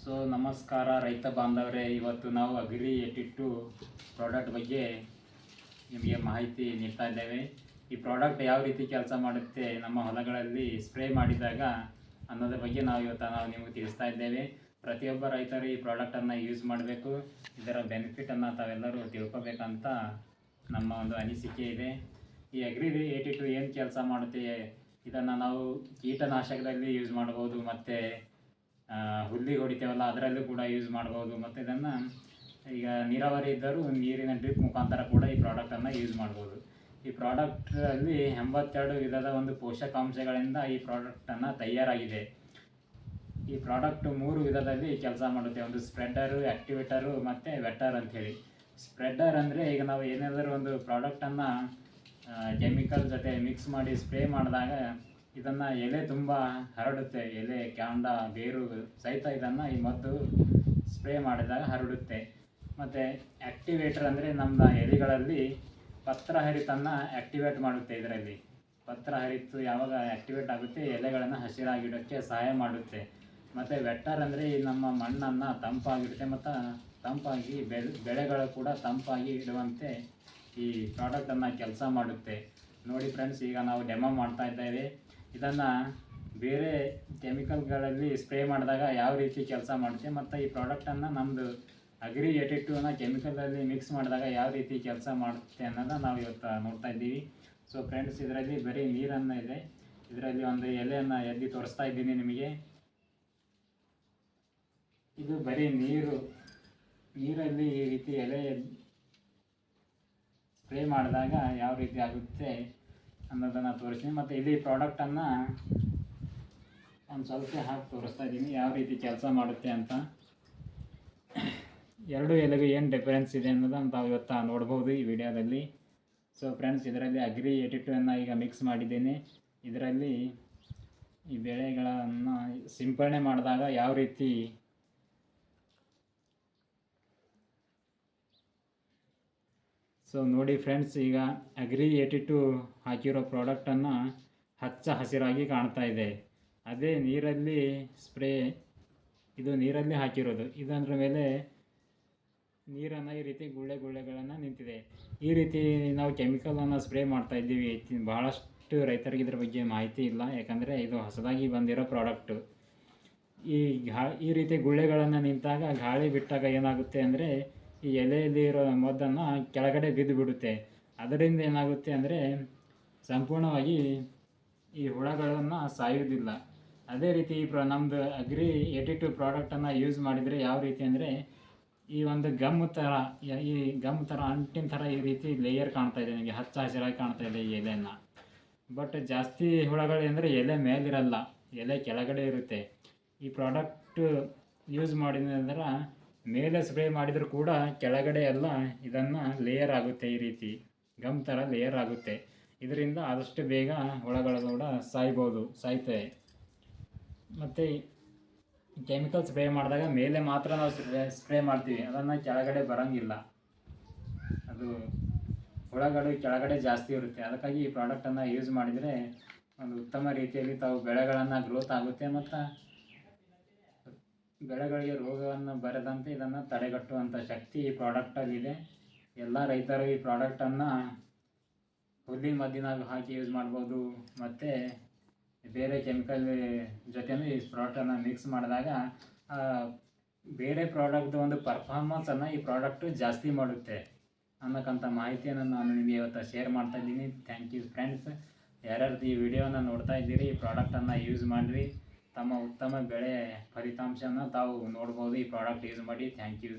ನಮಸ್ಕಾರ ರೈತ ಬಾಂಧವರೇ, ಇವತ್ತು ನಾವು ಅಗ್ರಿ 82 ಪ್ರಾಡಕ್ಟ್ ಬಗ್ಗೆ ನಿಮಗೆ ಮಾಹಿತಿ ನೀಡ್ತಾ ಇದ್ದೇವೆ. ಈ ಪ್ರಾಡಕ್ಟ್ ಯಾವ ರೀತಿ ಕೆಲಸ ಮಾಡುತ್ತೆ ನಮ್ಮ ಹೊಲಗಳಲ್ಲಿ ಸ್ಪ್ರೇ ಮಾಡಿದಾಗ ಅನ್ನೋದ್ರ ಬಗ್ಗೆ ನಾವು ನಿಮಗೆ ತಿಳಿಸ್ತಾ ಇದ್ದೇವೆ. ಪ್ರತಿಯೊಬ್ಬ ರೈತರು ಈ ಪ್ರಾಡಕ್ಟನ್ನು ಯೂಸ್ ಮಾಡಬೇಕು, ಇದರ ಬೆನಿಫಿಟನ್ನು ತಾವೆಲ್ಲರೂ ತಿಳ್ಕೊಬೇಕಂತ ನಮ್ಮ ಒಂದು ಅನಿಸಿಕೆ ಇದೆ. ಈ ಅಗ್ರಿ 82 ಏನು ಕೆಲಸ ಮಾಡುತ್ತೆ, ಇದನ್ನು ನಾವು ಕೀಟನಾಶಕದಲ್ಲಿ ಯೂಸ್ ಮಾಡ್ಬೋದು, ಮತ್ತು ಹುಲ್ಲಿಗೆ ಹೊಡಿತೇವಲ್ಲ ಅದರಲ್ಲೂ ಕೂಡ ಯೂಸ್ ಮಾಡ್ಬೋದು. ಮತ್ತು ಇದನ್ನು ಈಗ ನೀರಾವರಿ ಇದ್ದರೂ ನೀರಿನ ಡ್ರಿಪ್ ಮುಖಾಂತರ ಕೂಡ ಈ ಪ್ರಾಡಕ್ಟನ್ನು ಯೂಸ್ ಮಾಡ್ಬೋದು. ಈ ಪ್ರಾಡಕ್ಟಲ್ಲಿ 82 ವಿಧದ ಒಂದು ಪೋಷಕಾಂಶಗಳಿಂದ ಈ ಪ್ರಾಡಕ್ಟನ್ನು ತಯಾರಾಗಿದೆ. ಈ ಪ್ರಾಡಕ್ಟು 3 ವಿಧದಲ್ಲಿ ಕೆಲಸ ಮಾಡುತ್ತೆ. ಒಂದು ಸ್ಪ್ರೆಡ್ಡರು, ಆ್ಯಕ್ಟಿವೇಟರು ಮತ್ತು ವೆಟ್ಟರ್ ಅಂಥೇಳಿ. ಸ್ಪ್ರೆಡ್ಡರ್ ಅಂದರೆ ಈಗ ನಾವು ಏನಾದರೂ ಒಂದು ಪ್ರಾಡಕ್ಟನ್ನು ಕೆಮಿಕಲ್ ಜೊತೆ ಮಿಕ್ಸ್ ಮಾಡಿ ಸ್ಪ್ರೇ ಮಾಡಿದಾಗ ಇದನ್ನು ಎಲೆ ತುಂಬ ಹರಡುತ್ತೆ. ಎಲೆ, ಕಾಂಡ, ಬೇರು ಸಹಿತ ಇದನ್ನು ಈ ಮದ್ದು ಸ್ಪ್ರೇ ಮಾಡಿದಾಗ ಹರಡುತ್ತೆ. ಮತ್ತು ಆ್ಯಕ್ಟಿವೇಟರ್ ಅಂದರೆ ನಮ್ಮ ಎಲೆಗಳಲ್ಲಿ ಪತ್ರಹರಿತನ್ನು ಆ್ಯಕ್ಟಿವೇಟ್ ಮಾಡುತ್ತೆ. ಇದರಲ್ಲಿ ಪತ್ರಹರಿತು ಯಾವಾಗ ಆ್ಯಕ್ಟಿವೇಟ್ ಆಗುತ್ತೆ, ಎಲೆಗಳನ್ನು ಹಸಿರಾಗಿಡೋಕ್ಕೆ ಸಹಾಯ ಮಾಡುತ್ತೆ. ಮತ್ತು ವೆಟ್ಟರ್ ಅಂದರೆ ನಮ್ಮ ಮಣ್ಣನ್ನು ತಂಪಾಗಿಡುತ್ತೆ ಮತ್ತು ತಂಪಾಗಿ ಬೆಳೆಗಳು ಕೂಡ ತಂಪಾಗಿ ಇಡುವಂತೆ ಈ ಪ್ರಾಡಕ್ಟನ್ನು ಕೆಲಸ ಮಾಡುತ್ತೆ. ನೋಡಿ ಫ್ರೆಂಡ್ಸ್, ಈಗ ನಾವು ಡೆಮೋ ಮಾಡ್ತಾ ಇದ್ದೇವೆ. ಇದನ್ನು ಬೇರೆ ಕೆಮಿಕಲ್ಗಳಲ್ಲಿ ಸ್ಪ್ರೇ ಮಾಡಿದಾಗ ಯಾವ ರೀತಿ ಕೆಲಸ ಮಾಡುತ್ತೆ ಮತ್ತು ಈ ಪ್ರಾಡಕ್ಟನ್ನು ನಮ್ಮದು ಅಗ್ರಿ 82ನ ಕೆಮಿಕಲಲ್ಲಿ ಮಿಕ್ಸ್ ಮಾಡಿದಾಗ ಯಾವ ರೀತಿ ಕೆಲಸ ಮಾಡುತ್ತೆ ಅನ್ನೋದನ್ನು ನಾವು ಇವತ್ತು ನೋಡ್ತಾ ಇದ್ದೀವಿ. ಸೊ ಫ್ರೆಂಡ್ಸ್, ಇದರಲ್ಲಿ ಬರೀ ನೀರನ್ನು ಇದೆ. ಇದರಲ್ಲಿ ಒಂದು ಎಲೆಯನ್ನು ಎದ್ದು ತೋರಿಸ್ತಾ ಇದ್ದೀನಿ ನಿಮಗೆ. ಇದು ಬರೀ ನೀರಲ್ಲಿ ಈ ರೀತಿ ಎಲೆ ಸ್ಪ್ರೇ ಮಾಡಿದಾಗ ಯಾವ ರೀತಿ ಆಗುತ್ತೆ ಅನ್ನೋದನ್ನು ತೋರಿಸ್ತೀನಿ. ಮತ್ತು ಇಲ್ಲಿ ಪ್ರಾಡಕ್ಟನ್ನು ಒಂದು ಸ್ವಲ್ಪ ಹಾಕಿ ತೋರಿಸ್ತಾ ಇದ್ದೀನಿ ಯಾವ ರೀತಿ ಕೆಲಸ ಮಾಡುತ್ತೆ ಅಂತ. ಎರಡು ಎಲೆಗೂ ಏನು ಡಿಫರೆನ್ಸ್ ಇದೆ ಅನ್ನೋದನ್ನು ತಾವು ಇವತ್ತು ನೋಡ್ಬೋದು ಈ ವಿಡಿಯೋದಲ್ಲಿ. ಸೊ ಫ್ರೆಂಡ್ಸ್, ಇದರಲ್ಲಿ ಅಗ್ರಿ 82 ಈಗ ಮಿಕ್ಸ್ ಮಾಡಿದ್ದೇನೆ. ಇದರಲ್ಲಿ ಈ ಬೆಳೆಗಳನ್ನು ಸಿಂಪಡಣೆ ಮಾಡಿದಾಗ ಯಾವ ರೀತಿ ನೋಡಿ ಫ್ರೆಂಡ್ಸ್, ಈಗ ಅಗ್ರಿ 82 ಹಾಕಿರೋ ಪ್ರಾಡಕ್ಟನ್ನು ಹಚ್ಚ ಹಸಿರಾಗಿ ಕಾಣ್ತಾ ಇದೆ. ಅದೇ ನೀರಲ್ಲಿ ಸ್ಪ್ರೇ, ಇದು ನೀರಲ್ಲಿ ಹಾಕಿರೋದು. ಇದರ ಮೇಲೆ ನೀರನ್ನು ಈ ರೀತಿ ಗುಳ್ಳೆಗಳನ್ನು ನಿಂತಿದೆ. ಈ ರೀತಿ ನಾವು ಕೆಮಿಕಲನ್ನು ಸ್ಪ್ರೇ ಮಾಡ್ತಾ ಇದ್ದೀವಿ. ಭಾಳಷ್ಟು ರೈತರಿಗೆ ಇದ್ರ ಬಗ್ಗೆ ಮಾಹಿತಿ ಇಲ್ಲ, ಯಾಕಂದರೆ ಇದು ಹೊಸದಾಗಿ ಬಂದಿರೋ ಪ್ರಾಡಕ್ಟು. ಈ ರೀತಿ ಗುಳ್ಳೆಗಳನ್ನು ನಿಂತಾಗ ಗಾಳಿ ಬಿಟ್ಟಾಗ ಏನಾಗುತ್ತೆ ಅಂದರೆ ಈ ಎಲೆಯಲ್ಲಿ ಇರೋ ಮದ್ದನ್ನು ಕೆಳಗಡೆ ಬಿದ್ದು ಬಿಡುತ್ತೆ. ಅದರಿಂದ ಏನಾಗುತ್ತೆ ಅಂದರೆ ಸಂಪೂರ್ಣವಾಗಿ ಈ ಹುಳಗಳನ್ನು ಸಾಯೋದಿಲ್ಲ. ಅದೇ ರೀತಿ ನಮ್ಮದು ಅಗ್ರಿ 82 ಪ್ರಾಡಕ್ಟನ್ನು ಯೂಸ್ ಮಾಡಿದರೆ ಯಾವ ರೀತಿ ಅಂದರೆ ಈ ಒಂದು ಗಮ್ ಥರ ಅಂಟಿನ ಥರ ಈ ರೀತಿ ಲೇಯರ್ ಕಾಣ್ತಾ ಇದೆ ನನಗೆ, ಹಚ್ಚ ಹಸಿರಾಗಿ ಕಾಣ್ತಾ ಇದೆ ಈ ಎಲೆಯನ್ನು. ಬಟ್ ಜಾಸ್ತಿ ಹುಳಗಳು ಅಂದರೆ ಎಲೆ ಮೇಲಿರಲ್ಲ, ಎಲೆ ಕೆಳಗಡೆ ಇರುತ್ತೆ. ಈ ಪ್ರಾಡಕ್ಟ್ ಯೂಸ್ ಮಾಡಿದ್ರೆ ಮೇಲೆ ಸ್ಪ್ರೇ ಮಾಡಿದರೂ ಕೂಡ ಕೆಳಗಡೆ ಎಲ್ಲ ಇದನ್ನು ಲೇಯರ್ ಆಗುತ್ತೆ, ಈ ರೀತಿ ಗಮ್ ಥರ ಲೇಯರ್ ಆಗುತ್ತೆ. ಇದರಿಂದ ಆದಷ್ಟು ಬೇಗ ಹುಳಗಳು ಕೂಡ ಸಾಯ್ತವೆ. ಮತ್ತು ಕೆಮಿಕಲ್ ಸ್ಪ್ರೇ ಮಾಡಿದಾಗ ಮೇಲೆ ಮಾತ್ರ ನಾವು ಸ್ಪ್ರೇ ಮಾಡ್ತೀವಿ, ಅದನ್ನು ಕೆಳಗಡೆ ಬರೋಂಗಿಲ್ಲ. ಅದು ಹುಳಗಳು ಕೆಳಗಡೆ ಜಾಸ್ತಿ ಇರುತ್ತೆ. ಅದಕ್ಕಾಗಿ ಈ ಪ್ರಾಡಕ್ಟನ್ನು ಯೂಸ್ ಮಾಡಿದರೆ ಒಂದು ಉತ್ತಮ ರೀತಿಯಲ್ಲಿ ತಾವು ಬೆಳೆಗಳನ್ನು ಗ್ರೋತ್ ಆಗುತ್ತೆ ಮತ್ತು ಬೆಳೆಗಳಿಗೆ ರೋಗವನ್ನು ಬರದಂತೆ ಇದನ್ನು ತಡೆಗಟ್ಟುವಂಥ ಶಕ್ತಿ ಈ ಪ್ರಾಡಕ್ಟಲ್ಲಿದೆ. ಎಲ್ಲ ರೈತರು ಈ ಪ್ರಾಡಕ್ಟನ್ನು ಹುಲ್ಲಿನ ಮದ್ದಿನಾಗ ಹಾಕಿ ಯೂಸ್ ಮಾಡ್ಬೋದು, ಮತ್ತು ಬೇರೆ ಕೆಮಿಕಲ್ ಜೊತೆನೂ ಈ ಪ್ರಾಡಕ್ಟನ್ನು ಮಿಕ್ಸ್ ಮಾಡಿದಾಗ ಬೇರೆ ಪ್ರಾಡಕ್ಟ್ದು ಒಂದು ಪರ್ಫಾರ್ಮೆನ್ಸನ್ನು ಈ ಪ್ರಾಡಕ್ಟು ಜಾಸ್ತಿ ಮಾಡುತ್ತೆ ಅನ್ನೋಕ್ಕಂಥ ಮಾಹಿತಿಯನ್ನು ನಾನು ನಿಮಗೆ ಇವತ್ತು ಶೇರ್ ಮಾಡ್ತಾ ಇದ್ದೀನಿ. Thank you friends. ಯಾರ್ಯಾರು ಈ ವಿಡಿಯೋನ ನೋಡ್ತಾ ಇದ್ದೀರಿ, ಈ ಪ್ರಾಡಕ್ಟನ್ನು ಯೂಸ್ ಮಾಡಿರಿ. ತಮ್ಮ ಉತ್ತಮ ಬೆಳೆ ಫಲಿತಾಂಶನ ತಾವು ನೋಡ್ಬೋದು ಈ ಪ್ರಾಡಕ್ಟ್ ಯೂಸ್ ಮಾಡಿ. Thank you.